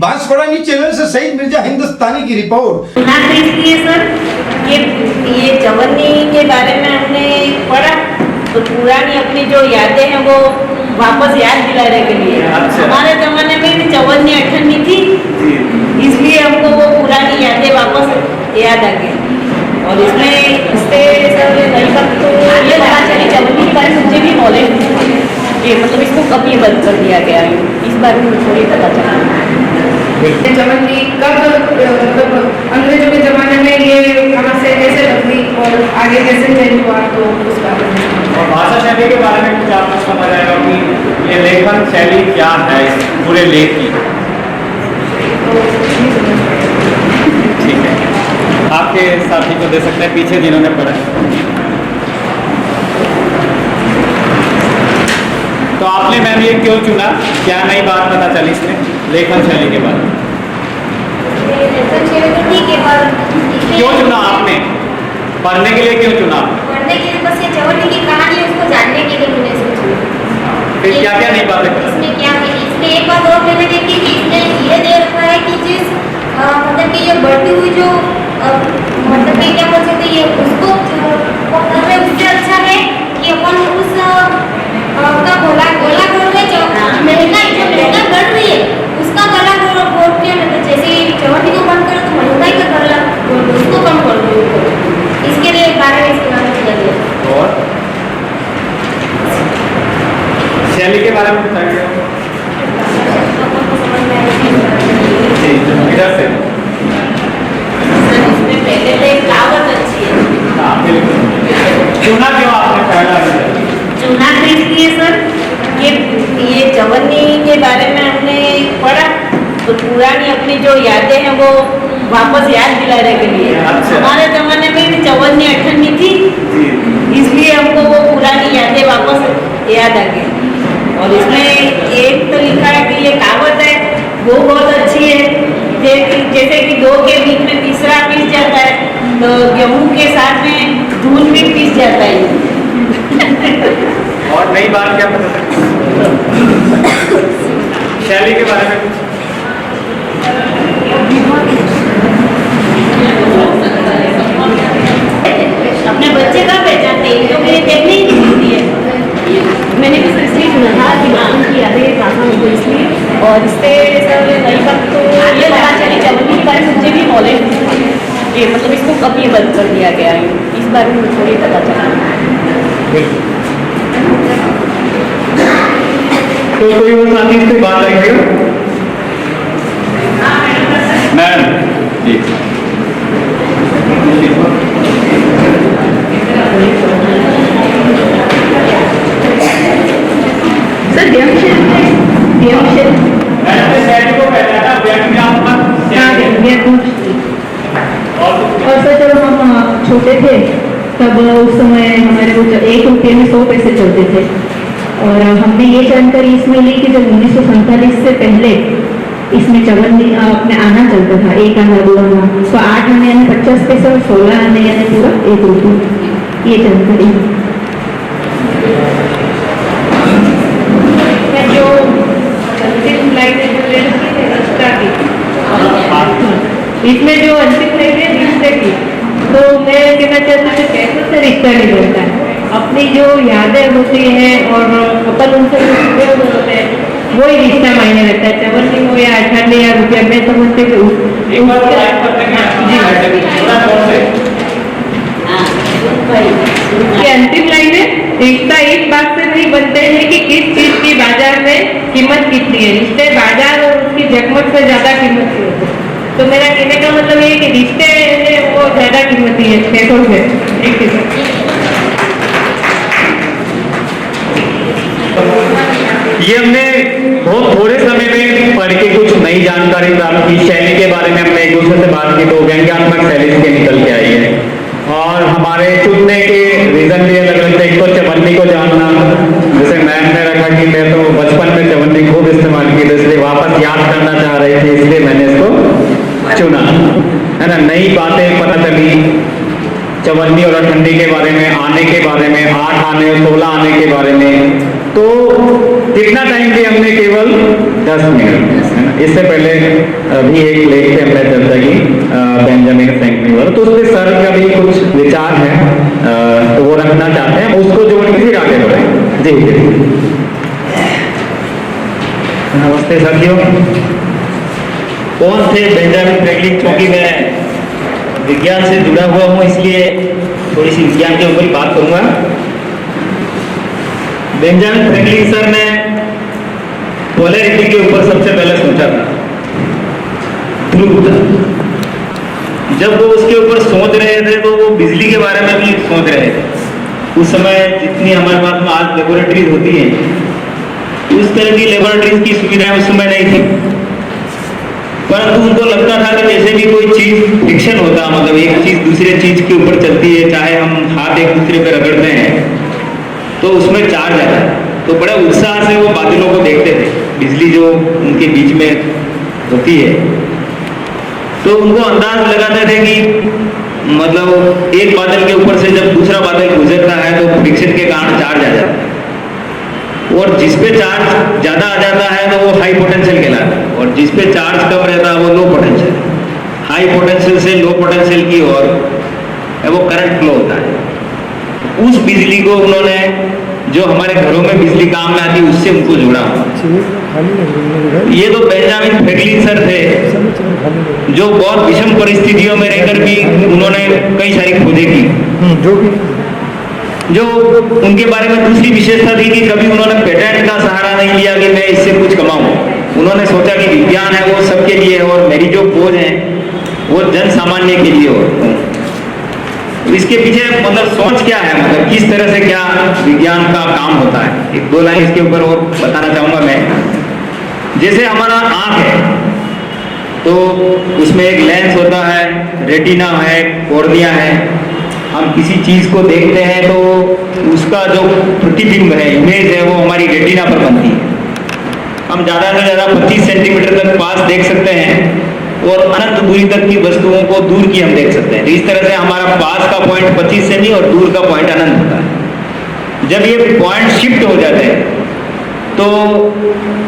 Banswara news channel से सईद मिर्जा हिंदुस्तानी की report. Sir ये चवन्नी के बारे में हमने पढ़ा तो पुरानी अपनी जो यादें हैं वो वापस याद दिलाने के लिए। हमारे जमाने में भी चवन्नी अठन्नी थी, इसलिए हमको वो पुरानी यादें वापस याद आ गई। और इसमें इससे सर नई बात तो ये पता चली चवन्नी के बारे में मुझे भी नॉलेज ये मतलब इसको कब ये बंद कर दिया गया है, इस बारे में थोड़ी पता चला। चवन्नी कब मतलब अंग्रेजों के जमाने में ये कहाँ से कैसे लगती और आगे कैसे चेंज हुआ, तो उस बारे में। और भाषा शैली के बारे में कुछ आपको समझ आएगा कि ये लेखन शैली क्या है इस पूरे लेख की। ठीक है, आपके साथी को दे सकते हैं पीछे जिन्होंने पढ़ा। तो आपने मैम ये क्यों चुना, क्या नई बात पता चली इसमें लेखन शैली के बारे में? क्यों चुना आपने, पढ़ने के लिए क्यों चुना? पढ़ने के लिए बस ये चवन्नी की कहानी है, उसको जानने के लिए मैंने इसको चुना। फिर क्या क्या नई बातें इसमें क्या है, इसमें एक बात और मैंने देखी कि इसमें ये दे रखा है कि जिस मतलब कि ये बढ़ती हुई जो मतलब कि क्या बोल सकते ये उसको हमें उससे अच्छा है कि अपन उस का गोला गोल में जो महंगाई बढ़ रही है उसका गला घोट के मतलब जैसे चवन्नी को बंद करो तो महंगाई का गला उसको कम कर दो, इसके लिए बारे में इसके और शैली के बारे में बताइए। इधर से इसमें पहले तो एक कहावत अच्छी है। चुना क्यों आपने पहला? चुना तो इसलिए सर ये चवन्नी के बारे में हमने पढ़ा तो पुरानी अपनी जो यादें हैं वो वापस याद दिलाने के लिए। हमारे जमाने में भी चवन्नी अठन्नी थी, इसलिए हमको वो पुरानी यादें वापस याद आ गई। और इसमें एक तो लिखा है कि ये कहावत है वो बहुत अच्छी है, जैसे कि दो के बीच में तीसरा पीस जाता है तो गेहूं के साथ में धूल भी पीस जाता है। और नई बात क्या पता चली शैली के बारे में कुछ? अपने बच्चे का पहचानते हैं जो मेरे देखने ही नहीं मिलती है। मैंने भी सर इसलिए सुना था कि हाँ उनकी यादें काफ़ी उनको इसलिए। और इससे सर नई बात तो ये पता चली चवन्नी के बारे में मुझे भी नॉलेज ये मतलब इसको कब ये बंद कर दिया गया है, इस बारे में थोड़ी पता चला। तो कोई और साथी से बात करेंगे? मैम जी सर और सर जब हम छोटे थे तब उस समय हमारे को 1 रुपये में 100 पैसे चलते थे। और हमने ये जानकारी इसमें ली कि जब 1947 से पहले इसमें चवन्नी अपने आना चलता था, 1 आना 2 आना, तो 8 आने यानी 50 पैसे और 16 आने यानी पूरा 1 रुपये, ये जानकारी। जो अंतिम लाइन इसमें जो अंतिम लाइन है रिश्ते की, तो मैं कहना चाहती हूँ कैसे से रिश्ता नहीं बनता है। अपनी जो यादें होती हैं और अपन उनसे जुड़े होते हैं वही रिश्ता मायने रहता है। चवन्नी हो या अठन्नी या रुपया, मैं समझती हूँ अंतिम लाइन है रिश्ता इस बात से नहीं बनते हैं कि किस चीज की बाजार में कीमत कितनी है, रिश्ते बाजार और उसकी जगमग से ज्यादा कीमत की होती है। तो मेरा कहने का मतलब ये है कि रिश्ते वो ज्यादा कीमती है पैसों से। ये हमने बहुत थोड़े समय में पढ़ के कुछ नई जानकारी प्राप्त की। शैली के बारे में हमने एक दूसरे से बात की तो व्यंग्यात्मक शैली के निकल के आई है। और हमारे चुनने के रीजन भी अलग अलग थे। एक तो चवन्नी को जानना, जैसे मैम ने रखा कि मैं तो बचपन में चवन्नी खूब इस्तेमाल की तो इसलिए वापस याद करना चाह रही थी, इसलिए मैंने इसको चुना, है ना। नई बातें पता चली चवन्नी और अठन्नी के बारे में, आने के बारे में, 8 आने 16 आने के बारे में। तो कितना टाइम दिया हमने? केवल 10 मिनट, है ना। इससे पहले अभी एक लेख पे हमने चर्चा की बेंजामिन फ्रैंकलिन वाला, तो उसके सर का भी कुछ विचार है तो वो रखना चाहते हैं, उसको जोड़ के फिर आगे बढ़े। जी नमस्ते साथियों। कौन थे बेंजामिन फ्रैंकलिन? क्योंकि मैं विज्ञान से जुड़ा हुआ हूँ, इसलिए थोड़ी सी विज्ञान के ऊपर ही बात करूंगा। बेंजामिन फ्रैंकलिन सर ने पोलैरिटी के ऊपर सबसे पहले सोचा था, ध्रुवता। जब वो उसके ऊपर सोच रहे थे तो वो बिजली के बारे में भी सोच रहे थे। उस समय जितनी हमारे पास में आज लेबोरेटरीज होती हैं, उस तरह की लेबोरेटरीज की सुविधाएं उस समय नहीं थी, परंतु उनको लगता था कि जैसे भी कोई चीज फ्रिक्शन होता, मतलब एक चीज दूसरे चीज के ऊपर चलती है, चाहे हम हाथ एक दूसरे पे रगड़ते हैं तो उसमें चार्ज आता है, तो बड़े उत्साह से वो बादलों को देखते थे, बिजली जो उनके बीच में होती है। तो उनको अंदाज लगाते थे कि मतलब एक बादल के ऊपर से जब दूसरा बादल गुजरता है तो फ्रिक्शन के कारण चार्ज आ जाता है, और जिस पे चार्ज ज्यादा आ जाता है तो वो हाई पोटेंशियल कहलाता है, और जिस पे चार्ज कम रहता है वो लो पोटेंशियल। हाई पोटेंशियल से लो पोटेंशियल की ओर वो करंट फ्लो होता है। उस बिजली को उन्होंने, जो हमारे घरों में बिजली काम में आती है, उससे उनको जोड़ा। ये तो बेंजामिन फ्रैंकलिन सर थे, जो बहुत विषम परिस्थितियों में रहकर भी उन्होंने कई सारी खोजें की। जो उनके बारे में दूसरी विशेषता थी कि कभी उन्होंने पेटेंट का सहारा नहीं लिया कि मैं इससे कुछ कमाऊं। उन्होंने सोचा कि विज्ञान है वो सबके लिए है, और मेरी जो खोज है वो जन सामान्य के लिए हो। इसके पीछे मतलब सोच क्या है, मतलब किस तरह से क्या विज्ञान का काम होता है, एक दो लाइन इसके ऊपर और बताना चाहूंगा मैं। जैसे हमारा आंख है तो उसमें एक लेंस होता है, रेटिना है, कॉर्निया है। हम किसी चीज को देखते हैं तो उसका जो प्रतिबिंब है, इमेज है, वो हमारी रेटिना पर बनती है। हम ज्यादा से ज्यादा 25 सेंटीमीटर तक पास देख सकते हैं, और अनंत दूरी तक की वस्तुओं को दूर की हम देख सकते हैं। तो इस तरह से हमारा पास का पॉइंट 25 सेंटी और दूर का पॉइंट अनंत होता है। जब ये पॉइंट शिफ्ट हो जाते हैं तो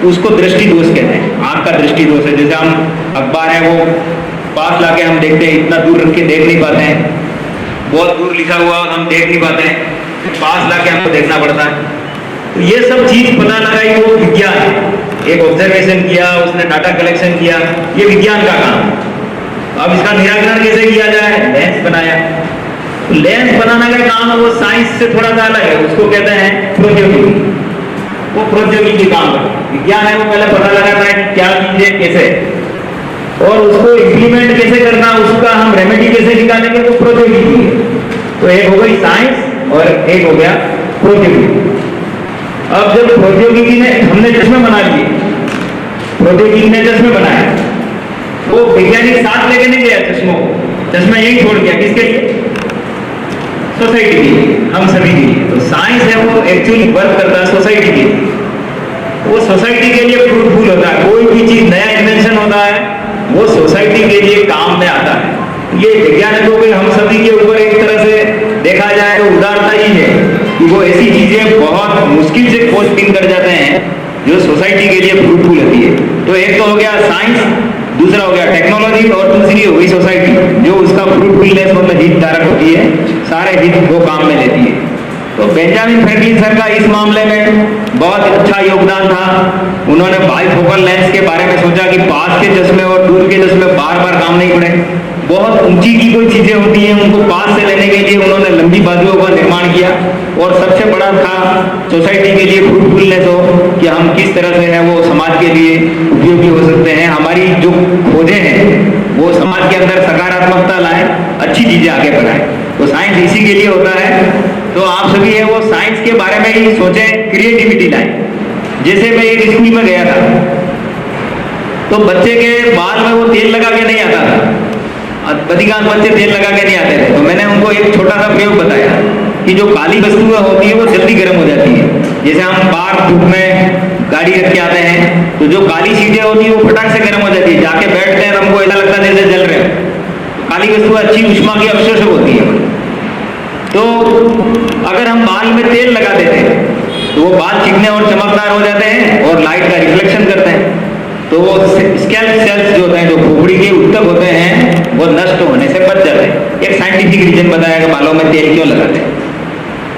उसको दृष्टि दोष कहते हैं। आंख का दृष्टि दोष है। जैसे हम अखबार है वो पास लाके हम देखते हैं, इतना दूर रख के देख नहीं पाते हैं, बहुत दूर लिखा हुआ हम देख नहीं पाते हैं, पास लाके हमको देखना पड़ता है। तो ये सब चीज पता लगाई वो विज्ञान है। एक ऑब्जर्वेशन किया, उसने डाटा कलेक्शन किया, ये विज्ञान का काम। अब इसका निराकरण कैसे किया जाए? लेंस बनाया। तो लेंस बनाने का काम है वो साइंस से थोड़ा सा अलग है, उसको कहते हैं प्रौद्योगिकी। वो प्रौद्योगिकी काम है। विज्ञान है वो पहले पता लगाता है कि क्या चीज है, कैसे, और उसको इम्प्लीमेंट कैसे करना, उसका हम रेमेडी कैसे निकालेंगे, वो प्रौद्योगिकी है। तो एक हो गई साइंस और एक हो गया प्रौद्योगिकी। अब जब प्रौद्योगिकी ने, हमने चश्मे बना लिए, प्रौद्योगिकी ने चश्मे बनाए, वो वैज्ञानिक साथ लेके नहीं गया चश्मों को, चश्मा यही छोड़ गया। किसके लिए? सोसाइटी के लिए, हम सभी के लिए। तो साइंस है वो एक्चुअली वर्क करता है सोसाइटी के लिए, वो सोसाइटी के लिए फ्रूटफुल होता है। कोई भी चीज नया इन्वेंशन होता है वो सोसाइटी के लिए काम में आता है। ये वैज्ञानिकों के, हम सभी के ऊपर एक तरह से देखा जाए तो उदारता ही है कि वो ऐसी चीजें बहुत मुश्किल से खोजबीन कर जाते हैं जो सोसाइटी के लिए फ्रूटफुल होती है। तो एक तो हो गया साइंस, दूसरा हो गया टेक्नोलॉजी, और दूसरी हो गई सोसाइटी, जो उसका फ्रूटफुलनेस मतलब हितधारक होती है, सारे हित वो काम में लेती है। तो बेंजामिन फ्रैंकलिन सर का इस मामले में बहुत अच्छा योगदान था। उन्होंने बाइफोकल लेंस के बारे में सोचा कि पास के चश्मे और दूर के चश्मे बार बार काम नहीं पड़े। बहुत ऊंची की कोई चीजें होती हैं, उनको पास से लेने के लिए उन्होंने लंबी बाजुओं का निर्माण किया। और सबसे बड़ा था सोसाइटी के लिए फ्रूटफुलनेस हो कि हम किस तरह से है वो समाज के लिए उपयोगी हो सकते हैं। हमारी जो खोजें हैं वो समाज के अंदर सकारात्मकता लाए, अच्छी चीजें आगे बढ़ाएं। तो साइंस इसी के लिए होता है। तो आप सभी है वो साइंस के बारे में ही सोचें, क्रिएटिविटी लाएं। जैसे मैं एक स्कूल में गया था तो बच्चे के बाल में वो तेल लगा के नहीं आता था, अधिकांश बच्चे तेल लगा के नहीं आते थे। तो मैंने उनको एक छोटा सा प्रयोग बताया कि जो काली वस्तुएं होती है वो जल्दी गर्म हो जाती है। जैसे हम बाहर धूप में गाड़ी रख के आते हैं तो जो काली सीटें होती है वो फटाक से गर्म हो जाती है, जाके बैठते हैं तो हमको ऐसा लगता है जैसे जल रहे हो। काली वस्तुएं अच्छी उष्मा की अवशोषक होती है। तो अगर हम बाल में तेल लगा देते हैं तो वो बाल बाल चिकने और चमकदार हो जाते हैं और लाइट का रिफ्लेक्शन करते हैं। तो वो स्कैल्प सेल्स जो होते हैं, जो खोपड़ी के उत्तक होते हैं, वो नष्ट होने से बच जाते हैं। एक साइंटिफिक रीजन बताया कि बालों में तेल क्यों लगाते हैं।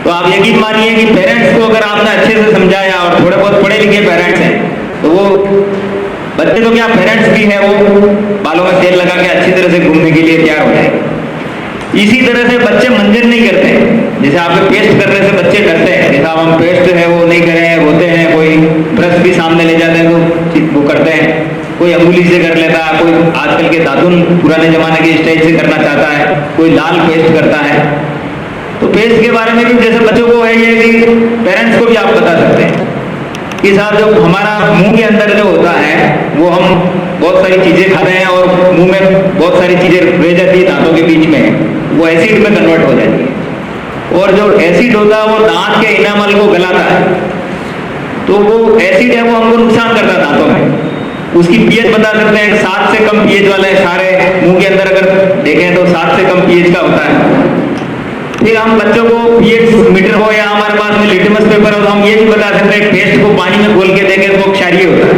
तो आप यकीन मानिए कि पेरेंट्स को अगर आपने अच्छे से समझाया, और थोड़े बहुत पढ़े लिखे पेरेंट्स हैं, तो वो बच्चे तो क्या, पेरेंट्स भी है, वो बालों में तेल लगा के अच्छी तरह से घूमने के लिए तैयार हो जाएंगे। इसी तरह से बच्चे मंजन नहीं करते हैं। जैसे आपके पेस्ट करने से बच्चे डरते हैं, जैसा हम पेस्ट है वो नहीं करें, रोते हैं, कोई ब्रश भी सामने ले जाते हैं तो वो करते हैं, कोई अंगुली से कर लेता है, कोई आजकल के दातुन पुराने जमाने के स्टाइल से करना चाहता है, कोई लाल पेस्ट करता है। तो पेस्ट के बारे में भी जैसे बच्चों को है ये कि पेरेंट्स को भी आप बता सकते हैं कि साहब जो हमारा मुंह के अंदर जो होता है, वो हम बहुत सारी चीजें खाते हैं और मुंह में बहुत सारी चीजें रह जाती है दांतों के बीच में, वो एसिड में कन्वर्ट हो जाती है। और जो एसिड होता है वो दांत के इनामल को गलाता है, तो वो एसिड है वो हमको नुकसान करता है दांतों में। उसकी पीएच बता सकते हैं, 7 से कम पीएच वाले सारे मुंह के अंदर अगर देखें तो 7 से कम पीएच का होता है। फिर हम बच्चों को पीएच मीटर हो या हमारे पास में लिटमस पेपर हो, तो हम ये भी बता सकते हैं पेस्ट को पानी में घोल के देंगे तो वो क्षारीय होता है।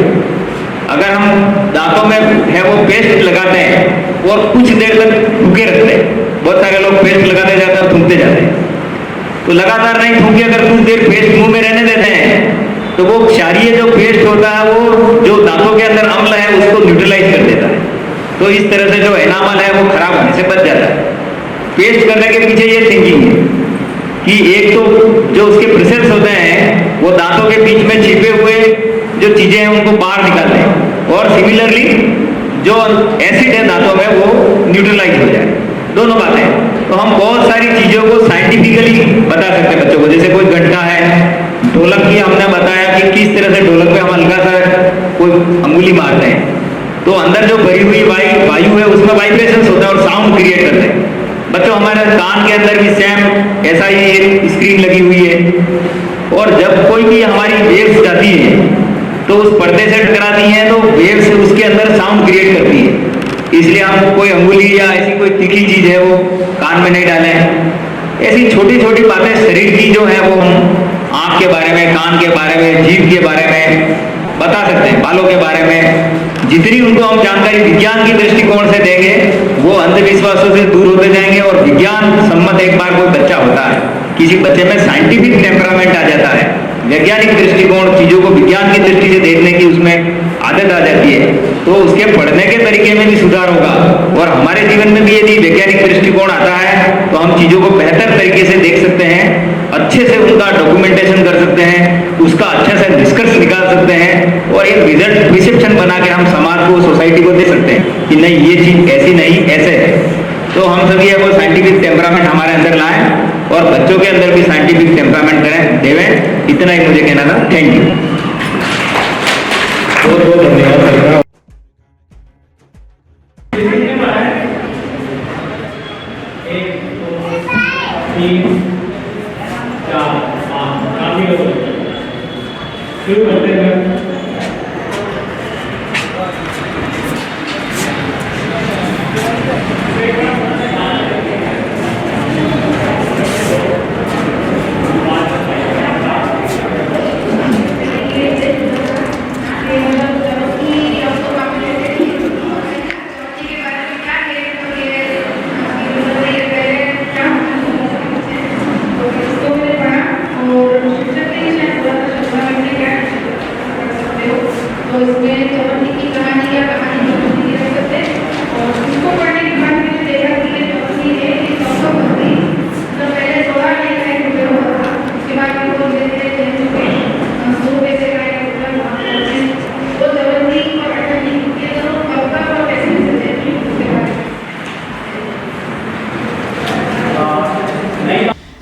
अगर हम दांतों में है वो पेस्ट लगाते हैं और कुछ देर तक थूके रखते हैं, बहुत सारे लोग पेस्ट लगाते जाते हैं और थूकते जाते हैं, तो लगातार नहीं थूके अगर कुछ देर पेस्ट मुंह में रहने देते हैं तो वो क्षारीय जो पेस्ट होता है वो जो दांतों के अंदर अम्ल है उसको न्यूट्रलाइज कर देता है। तो इस तरह से जो एनामल है वो खराब होने से बच जाता है। पेस्ट करने के पीछे ये थिंकिंग है कि एक तो जो उसके प्रोसेस होते हैं वो दांतों के बीच में छिपे हुए जो चीजें हैं उनको बाहर निकालते हैं, और सिमिलरली जो एसिड है दांतों में वो न्यूट्रलाइज हो जाए। दोनों बातें तो हम बहुत सारी चीजों को साइंटिफिकली बता सकते हैं बच्चों को। जैसे कोई घंटा है, ढोलक की हमने बताया कि किस तरह से ढोलक पे हम हल्का सा कोई अंगुली मारते हैं तो अंदर जो भरी हुई वायु है उसमें वाइब्रेशन होता है और साउंड क्रिएट करते हैं। बच्चों हमारे कान के अंदर भी सेम ऐसा ही एक स्क्रीन लगी हुई है, और जब कोई भी हमारी वेव्स जाती है तो उस पर्दे से टकराती हैं तो वेव्स उसके अंदर साउंड क्रिएट करती है। इसलिए हम कोई अंगुली या ऐसी कोई तीखी चीज है वो कान में नहीं डालें। ऐसी छोटी छोटी बातें शरीर की जो है वो हम आँख के बारे में, कान के बारे में, जीभ के बारे में बता सकते हैं, बालों के बारे में। जितनी उनको हम जानकारी विज्ञान की दृष्टिकोण से देंगे वो अंधविश्वासों से दूर होते जाएंगे, और विज्ञान सम्मत एक बार कोई बच्चा होता है, किसी बच्चे में साइंटिफिक टेम्परामेंट आ जाता है, वैज्ञानिक दृष्टिकोण, चीजों को विज्ञान की दृष्टि से देखने की उसमें आदत आ जाती है, तो उसके पढ़ने के तरीके में भी सुधार होगा। और हमारे जीवन में भी यदि वैज्ञानिक दृष्टिकोण आता है तो हम चीजों को बेहतर तरीके से देख सकते हैं, अच्छे से उनका डॉक्यूमेंटेशन कर सकते हैं, उसका अच्छे से निष्कर्ष निकाल सकते हैं, और एक रिजल्ट प्रिस्क्रिप्शन बना के हम समाज को, सोसाइटी को दे सकते हैं कि नहीं ये चीज ऐसी नहीं ऐसे है। तो हम सभी है वो साइंटिफिक टेम्परामेंट हमारे अंदर लाएं और बच्चों के अंदर भी साइंटिफिक टेम्परामेंट करें, देवें। इतना ही मुझे कहना था। Thank you. बहुत बहुत धन्यवाद। शुरू करते हैं।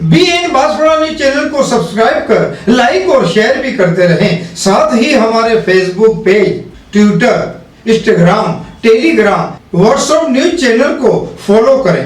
BN बांसवाड़ा न्यूज चैनल को सब्सक्राइब कर लाइक और शेयर भी करते रहें। साथ ही हमारे Facebook page, Twitter, Instagram, Telegram, WhatsApp news channel को फॉलो करें।